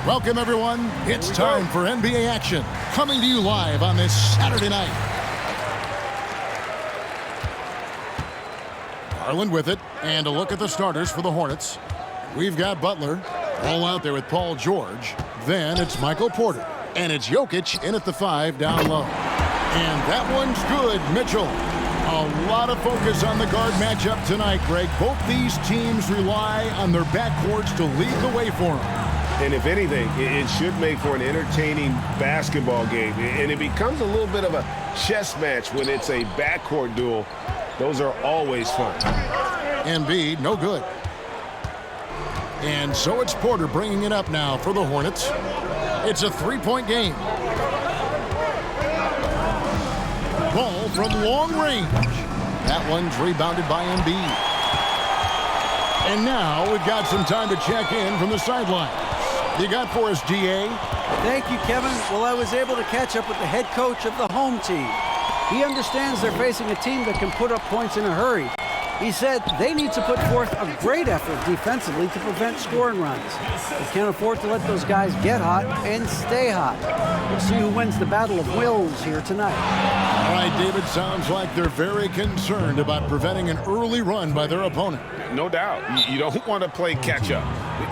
Welcome, everyone. It's time for NBA action, coming to you live on this Saturday night. Garland with it, and a look at the starters for the Hornets. We've got Butler, all out there with Paul George. Then it's Michael Porter, and it's Jokic in at the 5 down low. And that one's good, Mitchell. A lot of focus on the guard matchup tonight, Greg. Both these teams rely on their backcourts to lead the way for them. And if anything, it should make for an entertaining basketball game. And it becomes a little bit of a chess match when it's a backcourt duel. Those are always fun. Embiid, no good. And so it's Porter bringing it up now for the Hornets. It's a 3-point game. Ball from long range. That one's rebounded by Embiid. And now we've got some time to check in from the sideline. You got for us, GA? Thank you, Kevin. Well, I was able to catch up with the head coach of the home team. He understands they're facing a team that can put up points in a hurry. He said they need to put forth a great effort defensively to prevent scoring runs. They can't afford to let those guys get hot and stay hot. We'll see who wins the battle of wills here tonight. All right, David, sounds like they're very concerned about preventing an early run by their opponent. No doubt. You don't want to play catch-up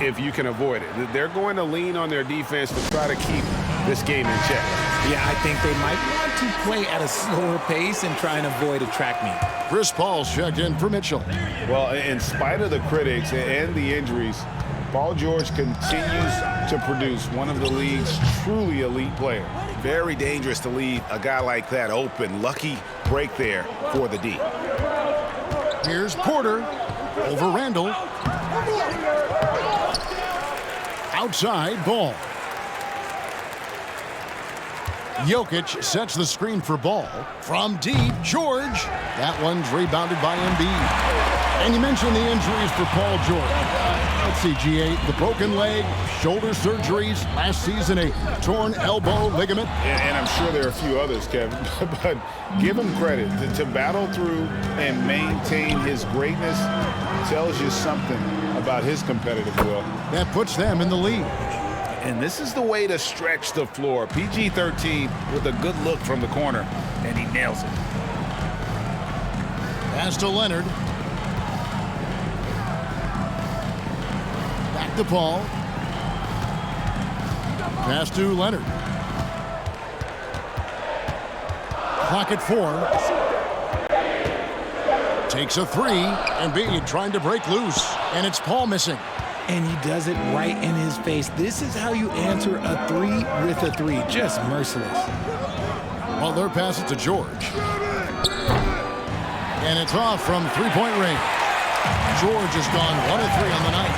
if you can avoid it. They're going to lean on their defense to try to keep this game in check. Yeah, I think they might want to play at a slower pace and try and avoid a track meet. Chris Paul's checked in for Mitchell. Well, in spite of the critics and the injuries, Paul George continues to produce one of the league's truly elite players. Very dangerous to leave a guy like that open. Lucky break there for the D. Here's Porter over Randall. Outside ball. Jokic sets the screen for Ball. From deep, George. That one's rebounded by Embiid. And you mentioned the injuries for Paul George. Let's see, GA, the broken leg, shoulder surgeries, last season a torn elbow ligament. And I'm sure there are a few others, Kevin, but give him credit. To battle through and maintain his greatness tells you something about his competitive will. That puts them in the lead. And this is the way to stretch the floor. PG-13 with a good look from the corner, and he nails it. Pass to Leonard. Back to Paul. Pass to Leonard. Clock at 4. Takes a 3. Embiid trying to break loose, and it's Paul missing. And he does it right in his face. This is how you answer a 3 with a 3. Just merciless. Well, their pass it to George. And it's off from three-point range. George has gone 1 of 3 on the night.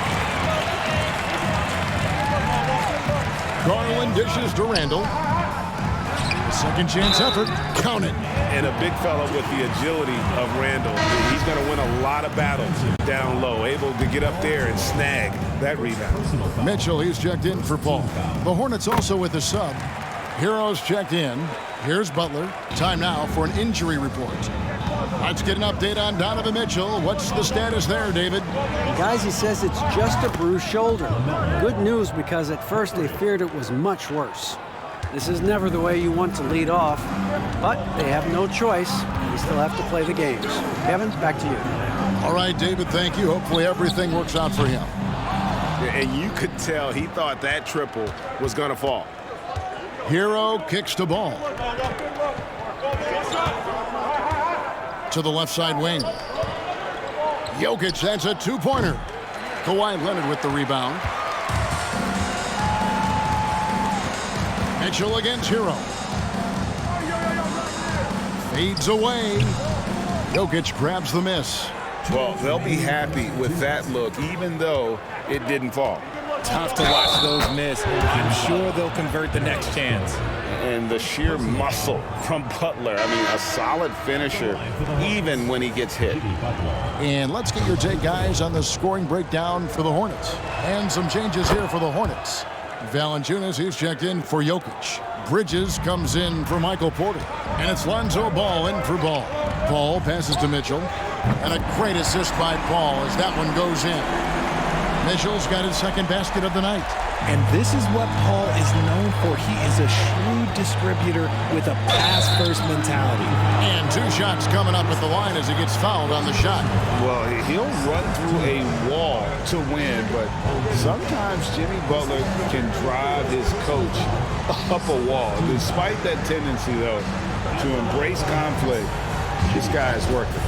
Garland dishes to Randall. A second chance effort. Count it. And a big fella with the agility of Randall. He's going to win a lot of battles down low, able to get up there and snag that rebound. Mitchell, he's checked in for Paul. The Hornets also with a sub. Heroes checked in. Here's Butler. Time now for an injury report. Let's get an update on Donovan Mitchell. What's the status there, David? Guys, he says it's just a bruised shoulder. Good news, because at first they feared it was much worse. This is never the way you want to lead off, but they have no choice. They still have to play the games. Kevin, back to you. All right, David, thank you. Hopefully everything works out for him. And you could tell he thought that triple was going to fall. Hero kicks the ball. To the left side wing. Jokic, that's a 2-pointer. Kawhi Leonard with the rebound. Mitchell against Hero. Fades away. Jokic grabs the miss. Well, they'll be happy with that look, even though it didn't fall. Tough to watch those miss. I'm sure they'll convert the next chance. And the sheer muscle from Butler. I mean, a solid finisher, even when he gets hit. And let's get your take, guys, on the scoring breakdown for the Hornets. And some changes here for the Hornets. Valanciunas, he's checked in for Jokic. Bridges comes in for Michael Porter. And it's Lonzo Ball in for Ball. Paul passes to Mitchell. And a great assist by Paul as that one goes in. Mitchell's got his second basket of the night. And this is what Paul is known for. He is a shrewd distributor with a pass-first mentality. And 2 shots coming up at the line as he gets fouled on the shot. Well, he'll run through a wall to win, but sometimes Jimmy Butler can drive his coach up a wall. Despite that tendency, though, to embrace conflict, this guy is working.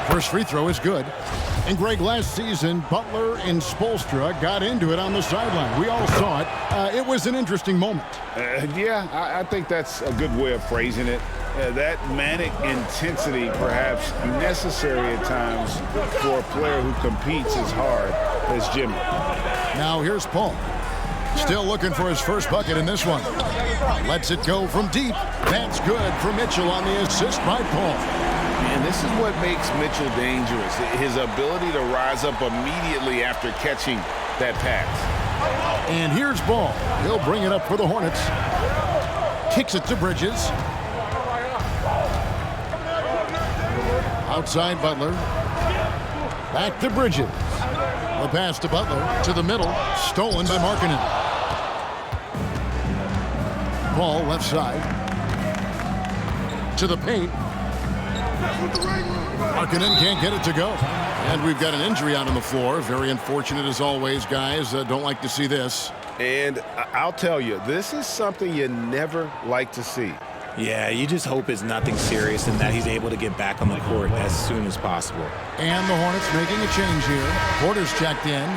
First free throw is good. And Greg, last season, Butler and Spoelstra got into it on the sideline. We all saw it. It was an interesting moment. Yeah, I think that's a good way of phrasing it. That manic intensity perhaps necessary at times for a player who competes as hard as Jimmy. Now here's Paul. Still looking for his first bucket in this one. Lets it go from deep. That's good for Mitchell on the assist by Paul. And this is what makes Mitchell dangerous, his ability to rise up immediately after catching that pass. And here's Ball. He'll bring it up for the Hornets. Kicks it to Bridges. Outside Butler. Back to Bridges. The pass to Butler to the middle. Stolen by Markkanen. Ball left side. To the paint. Markkanen can't get it to go. And we've got an injury out on the floor. Very unfortunate as always, guys. Don't like to see this. And I'll tell you, this is something you never like to see. Yeah, you just hope it's nothing serious and that he's able to get back on the court as soon as possible. And the Hornets making a change here. Porter's checked in.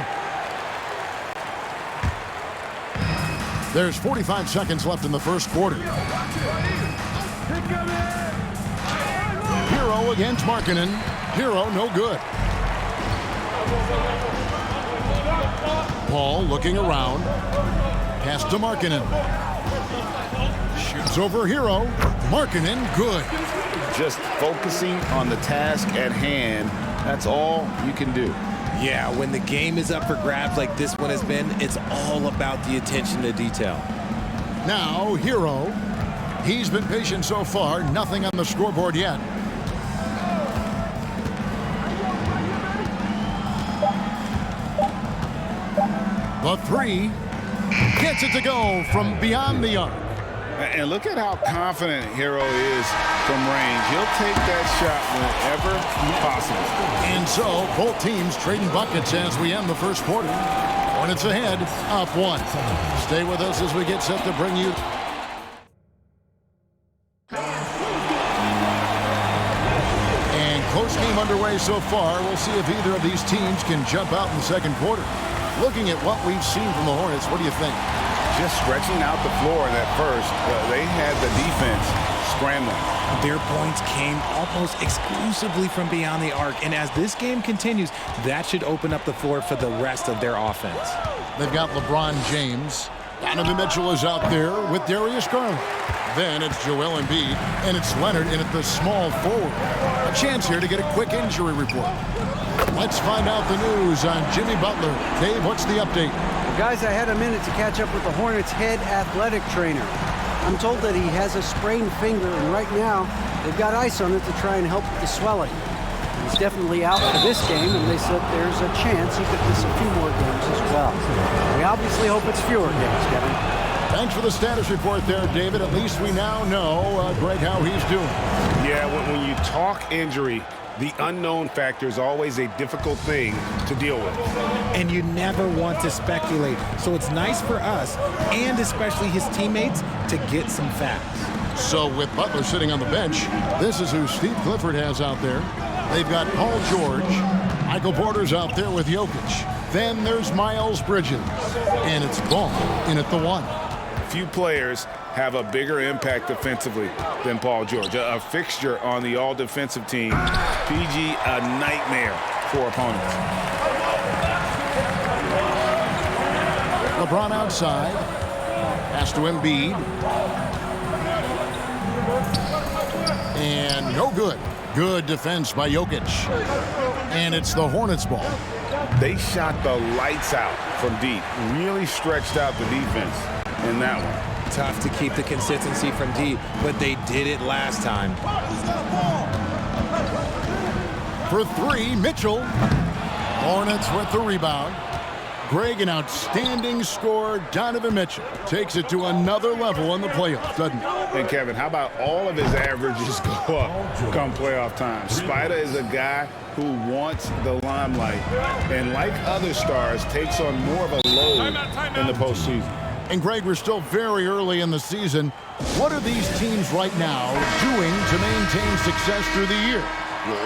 There's 45 seconds left in the first quarter. Hero against Markkanen. Hero no good. Paul looking around. Pass to Markkanen. Shoots over Hero. Markkanen good. Just focusing on the task at hand, that's all you can do. Yeah, when the game is up for grabs like this one has been, it's all about the attention to detail. Now Hero. He's been patient so far. Nothing on the scoreboard yet. The three gets it to go from beyond the arc. And look at how confident Hero is from range. He'll take that shot whenever possible. And so both teams trading buckets as we end the first quarter. Hornets ahead, up 1. Stay with us as we get set to bring you. And close game underway so far. We'll see if either of these teams can jump out in the second quarter. Looking at what we've seen from the Hornets, what do you think? Just stretching out the floor in that first, they had the defense scrambling. Their points came almost exclusively from beyond the arc, and as this game continues, that should open up the floor for the rest of their offense. They've got LeBron James. Donovan Mitchell is out there with Darius Garland. Then it's Joel Embiid, and it's Leonard in at the small forward. A chance here to get a quick injury report. Let's find out the news on Jimmy Butler. Dave, what's the update? Well, guys, I had a minute to catch up with the Hornets' head athletic trainer. I'm told that he has a sprained finger, and right now they've got ice on it to try and help with the swelling. He's definitely out for this game, and they said there's a chance he could miss a few more games as well. We obviously hope it's fewer games, Kevin. Thanks for the status report there, David. At least we now know, Greg, how he's doing. Yeah, when you talk injury, the unknown factor is always a difficult thing to deal with. And you never want to speculate. So it's nice for us, and especially his teammates, to get some facts. So with Butler sitting on the bench, this is who Steve Clifford has out there. They've got Paul George. Michael Porter's out there with Jokic. Then there's Miles Bridges. And it's Ball in at the 1. Few players have a bigger impact defensively than Paul George. A fixture on the all-defensive team. PG, a nightmare for opponents. LeBron outside. Pass to Embiid. And no good. Good defense by Jokic. And it's the Hornets ball. They shot the lights out from deep. Really stretched out the defense in that one. Tough to keep the consistency from deep, but they did it last time. For three, Mitchell. Hornets with the rebound. Greg, an outstanding scorer. Donovan Mitchell takes it to another level in the playoffs, doesn't he? And Kevin, how about all of his averages go up come playoff time? Spider is a guy who wants the limelight, and like other stars, takes on more of a load in the postseason. And Greg, we're still very early in the season. What are these teams right now doing to maintain success through the year?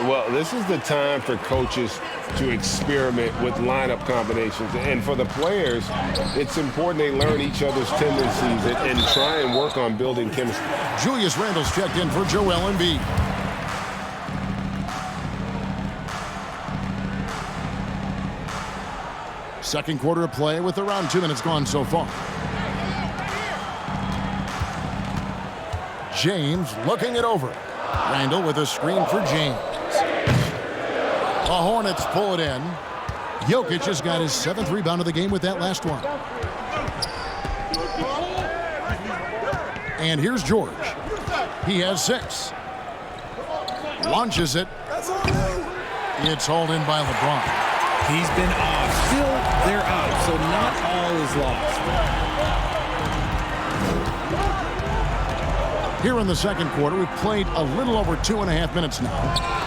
Well, this is the time for coaches to experiment with lineup combinations. And for the players, it's important they learn each other's tendencies and try and work on building chemistry. Julius Randle's checked in for Joel Embiid. Second quarter of play with around 2 minutes gone so far. James looking it over. Randle with a screen for James. The Hornets pull it in. Jokic has got his 7th rebound of the game with that last one. And here's George. He has 6. Launches it. It's hauled in by LeBron. He's been off. Still, they're up, so not all is lost. Here in the second quarter, we've played a little over 2.5 minutes now.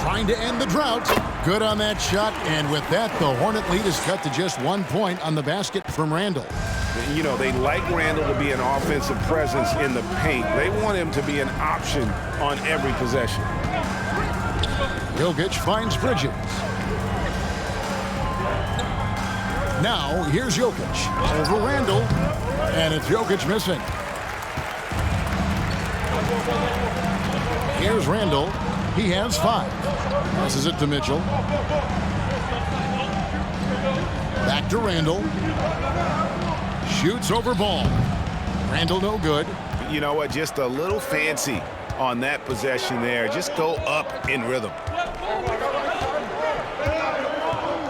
Trying to end the drought. Good on that shot, and with that, the Hornet lead is cut to just 1 point on the basket from Randle. You know, they like Randle to be an offensive presence in the paint. They want him to be an option on every possession. Jokic finds Bridges. Now, here's Jokic over Randle, and it's Jokic missing. Here's Randle. He has 5. Passes it to Mitchell. Back to Randle. Shoots over Ball. Randle no good. You know what? Just a little fancy on that possession there. Just go up in rhythm.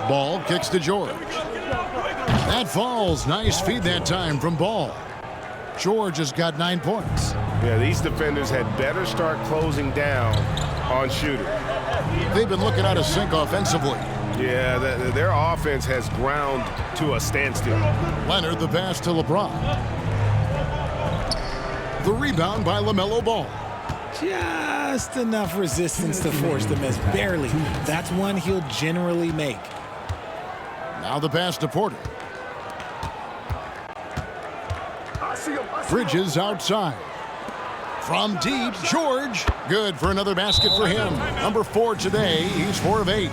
Ball kicks to George. That falls. Nice feed that time from Ball. George has got 9 points. Yeah, these defenders had better start closing down on shooter. They've been looking out of sync offensively. Yeah, their offense has ground to a standstill. Leonard the pass to LeBron. The rebound by LaMelo Ball. Just enough resistance to force the miss. Barely. That's one he'll generally make. Now the pass to Porter. Bridges outside. From deep, George. Good for another basket for him. Number 4 today. He's 4 of 8.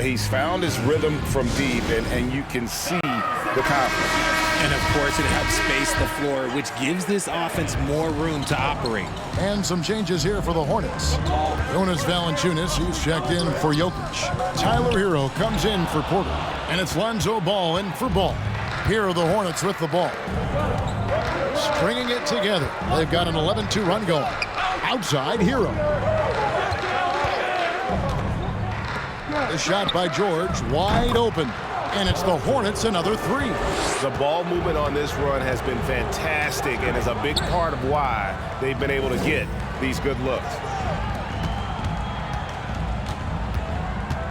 He's found his rhythm from deep, and you can see the confidence. And, of course, it helps space the floor, which gives this offense more room to operate. And some changes here for the Hornets. Jonas Valanciunas, he's checked in for Jokic. Tyler Hero comes in for Porter. And it's Lonzo Ball in for Ball. Here are the Hornets with the ball. Stringing it together. They've got an 11-2 run going. Outside, Hero. The shot by George, wide open. And it's the Hornets, another 3. The ball movement on this run has been fantastic and is a big part of why they've been able to get these good looks.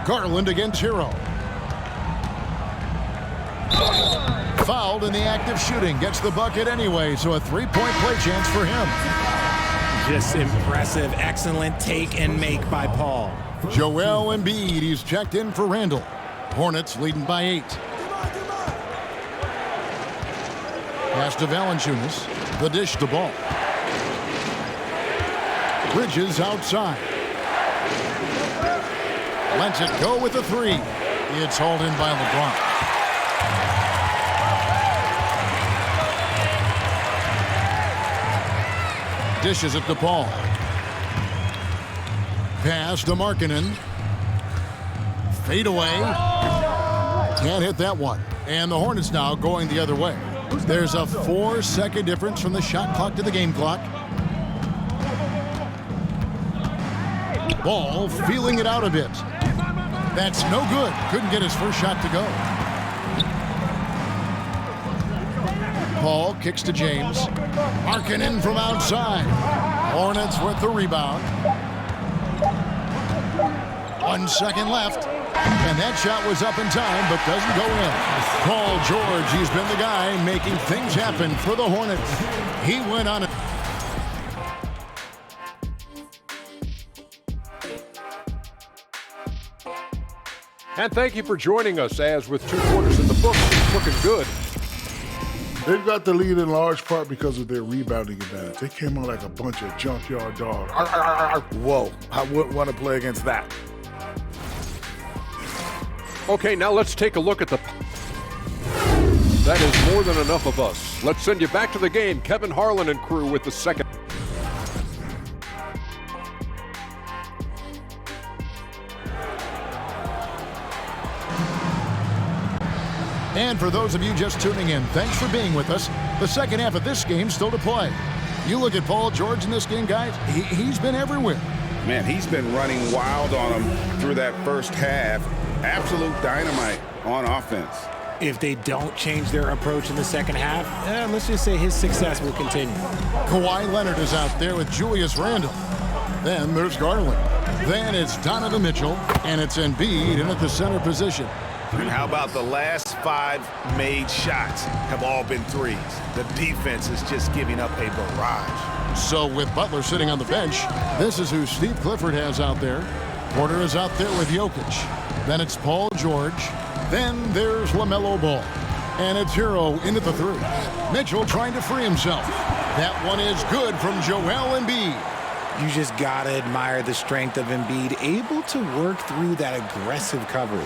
Garland against Hero. Fouled in the act of shooting. Gets the bucket anyway, so a 3-point play chance for him. Just impressive, excellent take and make by Paul. Joel Embiid, he's checked in for Randle. Hornets leading by 8. Pass to Valanciunas. The dish to Ball. Bridges outside. Lets it go with a 3. It's hauled in by LeBron. Dishes it to Paul. Pass to Markkanen. Fade away. Can't hit that one. And the Hornets now going the other way. There's a 4-second difference from the shot clock to the game clock. Ball feeling it out a bit. That's no good. Couldn't get his first shot to go. Paul kicks to James. Markkanen from outside. Hornets with the rebound. 1 second left. And that shot was up in time, but doesn't go in. Paul George, he's been the guy making things happen for the Hornets. He went on it. And thank you for joining us, as with 2 quarters in the books, it's looking good. They've got the lead in large part because of their rebounding advantage. They came on like a bunch of junkyard dogs. Whoa, I wouldn't want to play against that. Okay, now let's take a look at the... That is more than enough of us. Let's send you back to the game. Kevin Harlan and crew with the second. And for those of you just tuning in, thanks for being with us. The second half of this game still to play. You look at Paul George in this game, guys, he's been everywhere. Man, he's been running wild on them through that first half. Absolute dynamite on offense. If they don't change their approach in the second half, let's just say his success will continue. Kawhi Leonard is out there with Julius Randle. Then there's Garland. Then it's Donovan Mitchell, and it's Embiid in at the center position. And how about the last 5 made shots have all been threes? The defense is just giving up a barrage. So with Butler sitting on the bench, this is who Steve Clifford has out there. Porter is out there with Jokic. Then it's Paul George. Then there's LaMelo Ball. And it's Hero into the 3. Mitchell trying to free himself. That one is good from Joel Embiid. You just gotta admire the strength of Embiid, able to work through that aggressive coverage.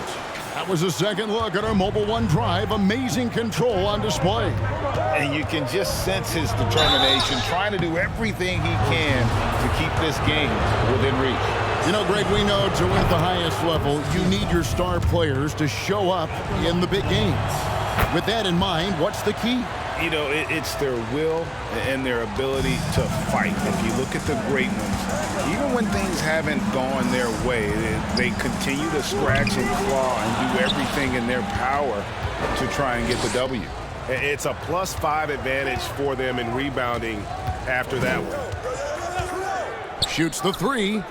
That was a second look at our Mobile One drive. Amazing control on display. And you can just sense his determination, trying to do everything he can to keep this game within reach. You know, Greg, we know to win at the highest level, you need your star players to show up in the big games. With that in mind, what's the key? You know, it's their will and their ability to fight. If you look at the great ones, even when things haven't gone their way, they continue to scratch and claw and do everything in their power to try and get the W. It's a +5 advantage for them in rebounding after that one. Shoots the 3.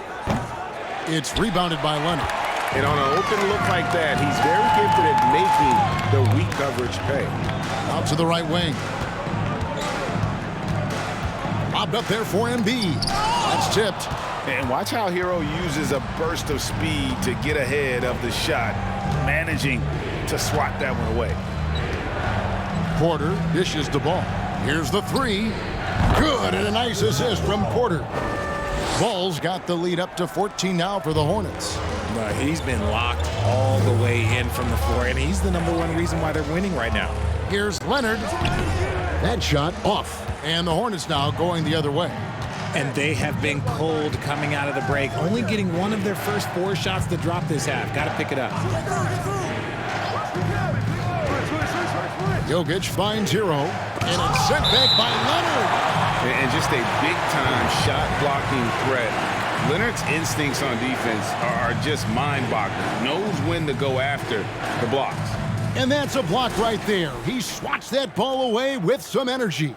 It's rebounded by Leonard. And on an open look like that, he's very gifted at making the weak coverage pay. Out to the right wing. Lobbed up there for Embiid. That's tipped. And watch how Hero uses a burst of speed to get ahead of the shot, managing to swat that one away. Porter dishes the ball. Here's the 3. Good, and a nice assist from Porter. Ball's got the lead up to 14 now for the Hornets. He's been locked all the way in from the floor, and he's the #1 reason why they're winning right now. Here's Leonard. That shot off. And the Hornets now going the other way. And they have been cold coming out of the break, only getting one of their first 4 shots to drop this half. Got to pick it up. Jokic finds Hero, and it's sent back by Leonard. And just a big-time shot-blocking threat. Leonard's instincts on defense are just mind-boggling. Knows when to go after the blocks. And that's a block right there. He swats that ball away with some energy.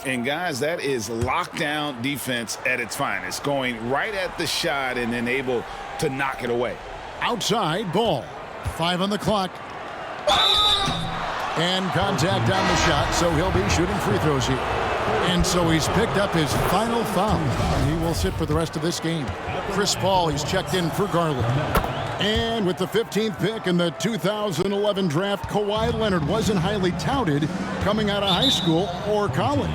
And, guys, that is lockdown defense at its finest. Going right at the shot and then able to knock it away. Outside, Ball. 5 on the clock. And contact on the shot, so he'll be shooting free throws here. And so he's picked up his final foul. He will sit for the rest of this game. Chris Paul, he's checked in for Garland. And with the 15th pick in the 2011 draft, Kawhi Leonard wasn't highly touted coming out of high school or college.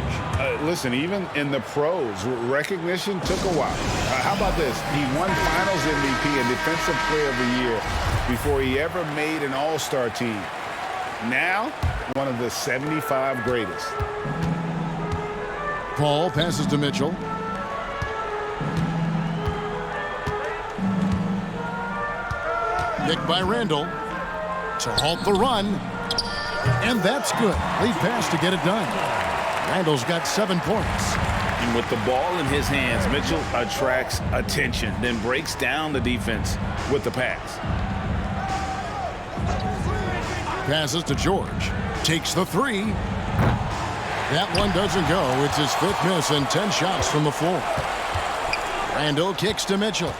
Listen, even in the pros, recognition took a while. How about this? He won Finals MVP and Defensive Player of the Year before he ever made an All-Star team. Now, one of the 75 greatest. Paul passes to Mitchell. Nicked by Randle to halt the run. And that's good. Lead pass to get it done. Randle's got 7 points. And with the ball in his hands, Mitchell attracts attention, then breaks down the defense with the pass. Passes to George. Takes the 3. That one doesn't go. It's his 5th miss and 10 shots from the floor. Randall kicks to Mitchell.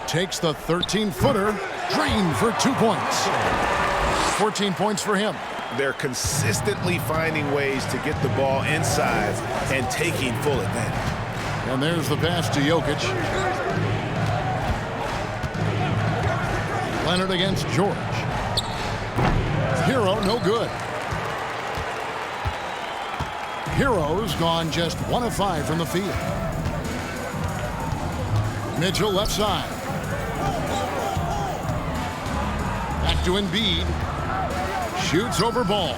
Takes the 13-footer. Drained for 2 points. 14 points for him. They're consistently finding ways to get the ball inside and taking full advantage. And there's the pass to Jokic. Leonard against George. Hero, no good. Hero's gone just 1 of 5 from the field. Mitchell left side. Back to Embiid. Shoots over Ball.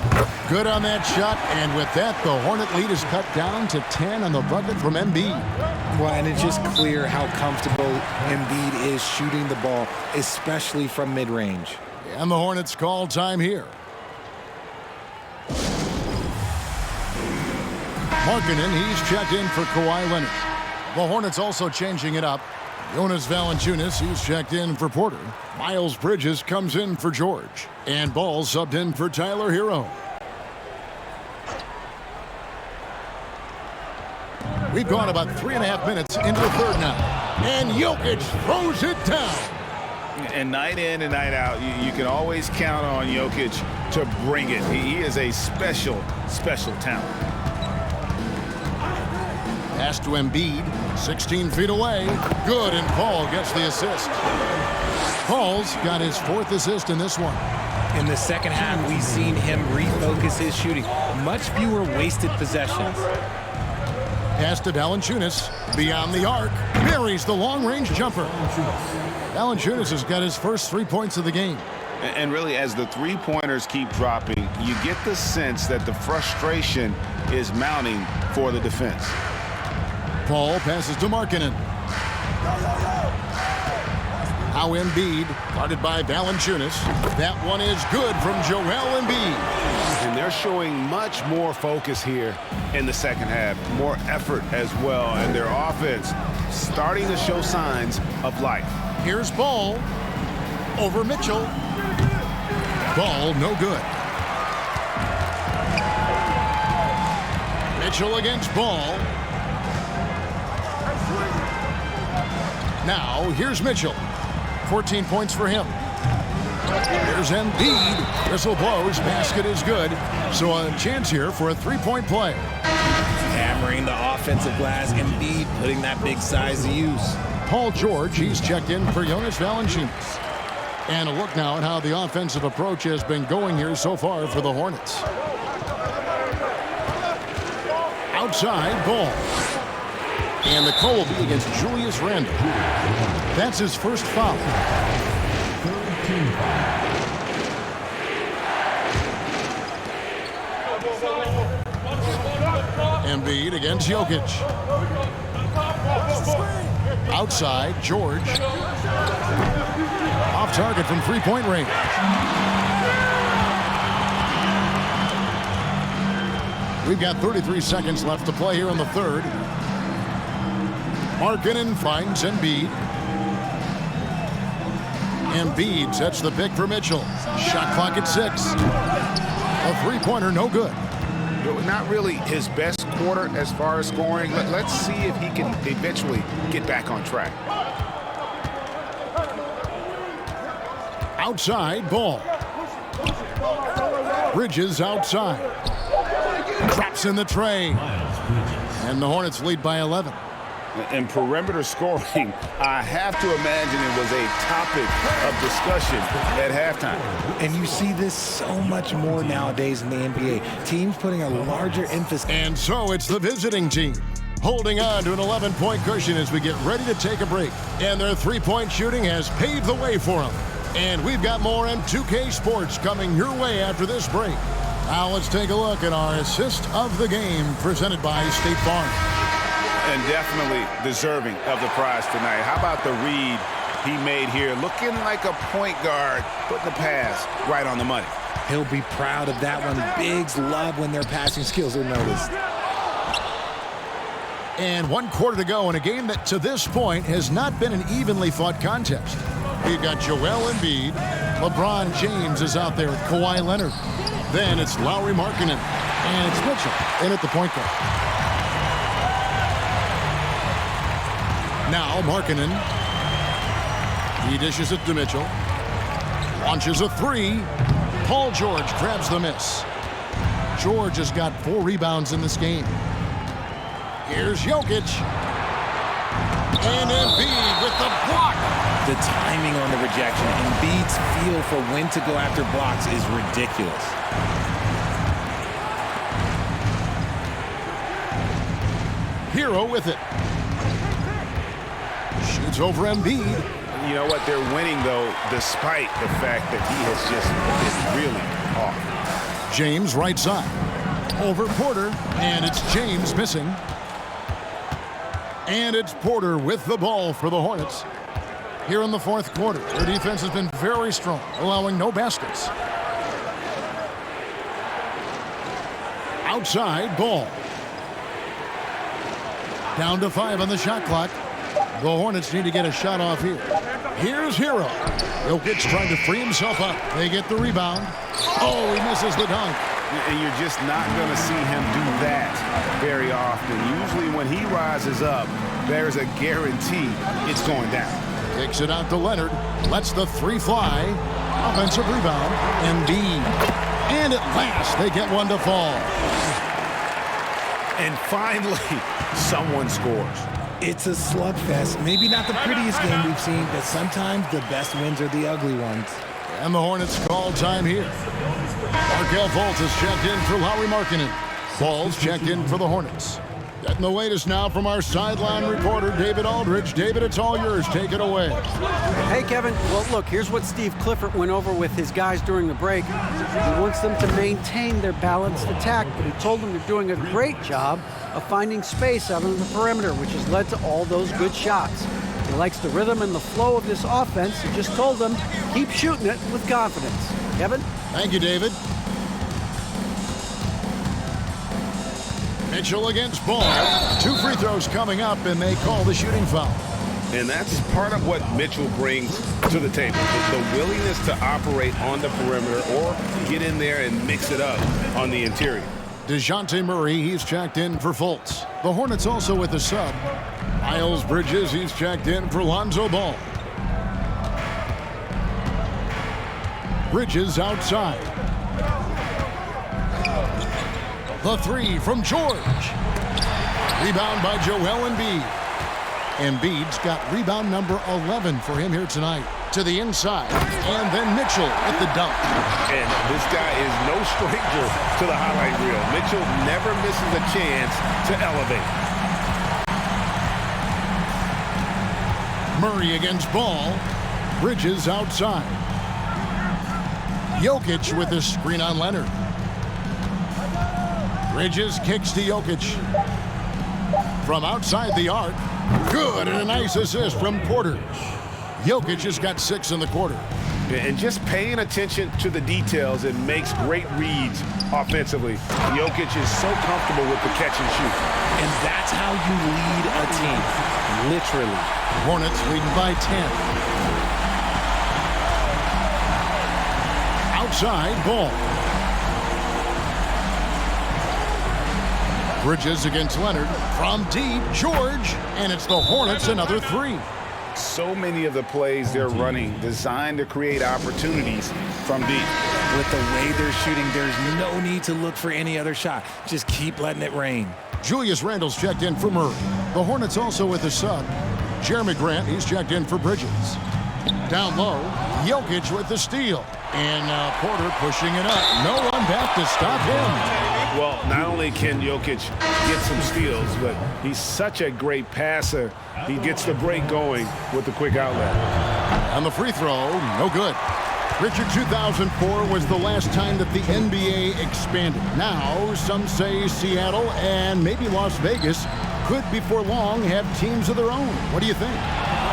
Good on that shot, and with that, the Hornet lead is cut down to 10 on the bucket from Embiid. Well, and it's just clear how comfortable Embiid is shooting the ball, especially from mid-range. And the Hornets call time here. Markkanen, he's checked in for Kawhi Leonard. The Hornets also changing it up. Jonas Valanciunas, he's checked in for Porter. Miles Bridges comes in for George. And Ball subbed in for Tyler Hero. We've gone about 3.5 minutes into the third now. And Jokic throws it down. And night in and night out, you can always count on Jokic to bring it. He is a special, special talent. Pass to Embiid, 16 feet away. Good, and Paul gets the assist. Paul's got his 4th assist in this one. In the second half, we've seen him refocus his shooting. Much fewer wasted possessions. Pass to Valanciunas, beyond the arc, buries the long-range jumper. Valanciunas has got his first 3 points of the game. And really, as the three-pointers keep dropping, you get the sense that the frustration is mounting for the defense. Paul passes to Markkanen. Now Embiid, guarded by Valanciunas. That one is good from Joel Embiid. And they're showing much more focus here in the second half. More effort as well. And their offense starting to show signs of life. Here's Ball over Mitchell. Ball no good. Mitchell against Ball. Now here's Mitchell. 14 points for him. Here's Embiid. Whistle blows. Basket is good. So a chance here for a three-point play. Hammering the offensive glass. Embiid putting that big size to use. Paul George, he's checked in for Jonas Valanciunas. And a look now at how the offensive approach has been going here so far for the Hornets. Outside, Ball. And the call will be against Julius Randle. That's his first foul. Embiid against Jokic. Outside, George. Off target from three-point range. We've got 33 seconds left to play here in the third. Markkanen finds Embiid. Embiid sets the pick for Mitchell. Shot clock at 6. A three-pointer, no good. Not really his best quarter as far as scoring. Let's see if he can eventually get back on track. Outside, Ball. Bridges outside. Drops in the tray. And the Hornets lead by 11. And perimeter scoring, I have to imagine it was a topic of discussion at halftime. And you see this so much more nowadays in the NBA. Teams putting a larger emphasis. And so it's the visiting team holding on to an 11-point cushion as we get ready to take a break. And their three-point shooting has paved the way for them. And we've got more M2K Sports coming your way after this break. Now let's take a look at our assist of the game presented by State Farm. And definitely deserving of the prize tonight. How about the read he made here? Looking like a point guard, putting the pass right on the money. He'll be proud of that one. Bigs love when their passing skills are noticed. And 1 quarter to go in a game that to this point has not been an evenly fought contest. We've got Joel Embiid. LeBron James is out there with Kawhi Leonard. Then it's Lauri Markkanen. And it's Mitchell in at the point guard. Now Markkanen. He dishes it to Mitchell. Launches a three. Paul George grabs the miss. George has got 4 rebounds in this game. Here's Jokic. And Embiid with the block. The timing on the rejection, Embiid's feel for when to go after blocks is ridiculous. Hero with it. Shoots over Embiid. You know what? They're winning, though, despite the fact that he has just been really off. James right side. Over Porter. And it's James missing. And it's Porter with the ball for the Hornets. Here in the 4th quarter, their defense has been very strong, allowing no baskets. Outside, Ball. Down to 5 on the shot clock. The Hornets need to get a shot off here. Here's Hero. Jokic trying to free himself up. They get the rebound. Oh, he misses the dunk. And you're just not going to see him do that very often. Usually when he rises up, there's a guarantee it's going down. Kicks it out to Leonard. Lets the 3 fly. Offensive rebound. Embiid. And at last, they get one to fall. And finally, someone scores. It's a slugfest. Maybe not the prettiest game we've seen, but sometimes the best wins are the ugly ones. And the Hornets call time here. Markelle Fultz is checked in for Lauri Markkanen. Ball's checked in for the Hornets. Getting the latest now from our sideline reporter, David Aldridge. David, it's all yours. Take it away. Hey, Kevin. Well, look, here's what Steve Clifford went over with his guys during the break. He wants them to maintain their balanced attack, but he told them they're doing a great job of finding space out on the perimeter, which has led to all those good shots. He likes the rhythm and the flow of this offense. He just told them, keep shooting it with confidence. Kevin? Thank you, David. Mitchell against Ball. 2 free throws coming up, and they call the shooting foul. And that's part of what Mitchell brings to the table, the willingness to operate on the perimeter or get in there and mix it up on the interior. DeJounte Murray, he's checked in for Fultz. The Hornets also with a sub. Miles Bridges, he's checked in for Lonzo Ball. Bridges outside. The 3 from George. Rebound by Joel Embiid. Embiid's got rebound number 11 for him here tonight. To the inside, and then Mitchell at the dunk. And this guy is no stranger to the highlight reel. Mitchell never misses a chance to elevate. Murray against Ball. Bridges outside. Jokic with the screen on Leonard. Bridges kicks to Jokic. From outside the arc. Good, and a nice assist from Porter. Jokic has got 6 in the quarter. And just paying attention to the details and makes great reads offensively. Jokic is so comfortable with the catch and shoot. And that's how you lead a team, literally. Hornets leading by 10. Outside, Ball. Bridges against Leonard. From deep, George. And it's the Hornets, another 3. So many of the plays they're running designed to create opportunities from deep. With the way they're shooting, there's no need to look for any other shot. Just keep letting it rain. Julius Randle's checked in for Murray. The Hornets also with a sub. Jeremy Grant, he's checked in for Bridges. Down low, Jokic with the steal. And now Porter pushing it up. No one back to stop him. Well, not only can Jokic get some steals, but he's such a great passer. He gets the break going with the quick outlet. And the free throw, no good. Richard, 2004 was the last time that the NBA expanded. Now, some say Seattle and maybe Las Vegas could before long have teams of their own. What do you think?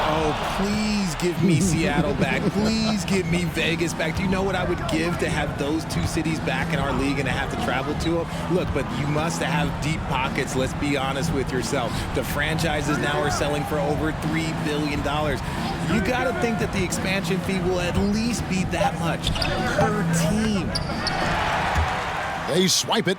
Oh, please give me Seattle back. Please give me Vegas back. Do you know what I would give to have those 2 cities back in our league and to have to travel to them? Look, but you must have deep pockets. Let's be honest with yourself. The franchises now are selling for over $3 billion. You got to think that the expansion fee will at least be that much per team. They swipe it.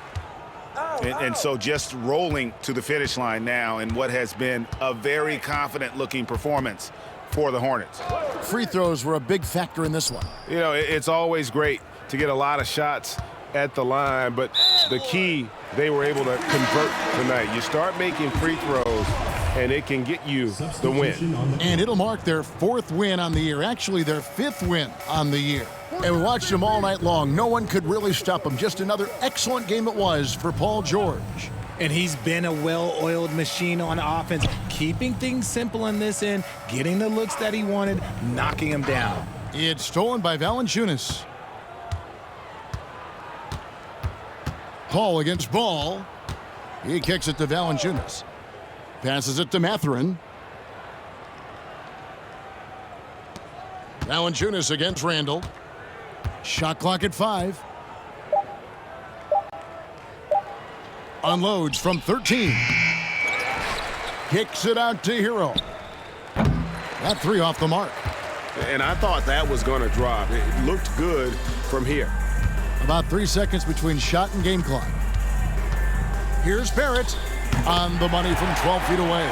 And so just rolling to the finish line now in what has been a very confident-looking performance for the Hornets. Free throws were a big factor in this one. You know, it's always great to get a lot of shots at the line, but the key, they were able to convert tonight. You start making free throws, and it can get you the win. And it'll mark their 4th win on the year, actually their 5th win on the year. And we watched them all night long. No one could really stop them. Just another excellent game it was for Paul George. And he's been a well-oiled machine on offense, keeping things simple in this end, getting the looks that he wanted, knocking them down. It's stolen by Valanciunas. Paul against Ball. He kicks it to Valanciunas. Passes it to Mathurin. Valanciunas against Randall. Shot clock at 5. Unloads from 13. Kicks it out to Hero. That 3 off the mark. And I thought that was going to drop. It looked good from here. About 3 seconds between shot and game clock. Here's Barrett on the money from 12 feet away.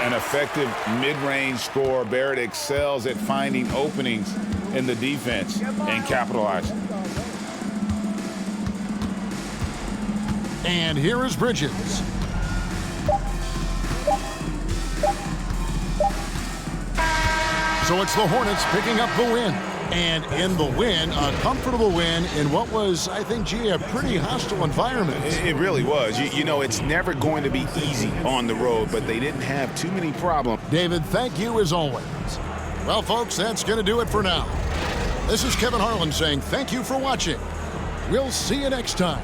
An effective mid-range scorer. Barrett excels at finding openings in the defense and capitalizing. And here is Bridges. So it's the Hornets picking up the win. And in the win, a comfortable win in what was, I think, a pretty hostile environment. It really was. You know, it's never going to be easy on the road, but they didn't have too many problems. David, thank you as always. Well, folks, that's going to do it for now. This is Kevin Harlan saying thank you for watching. We'll see you next time.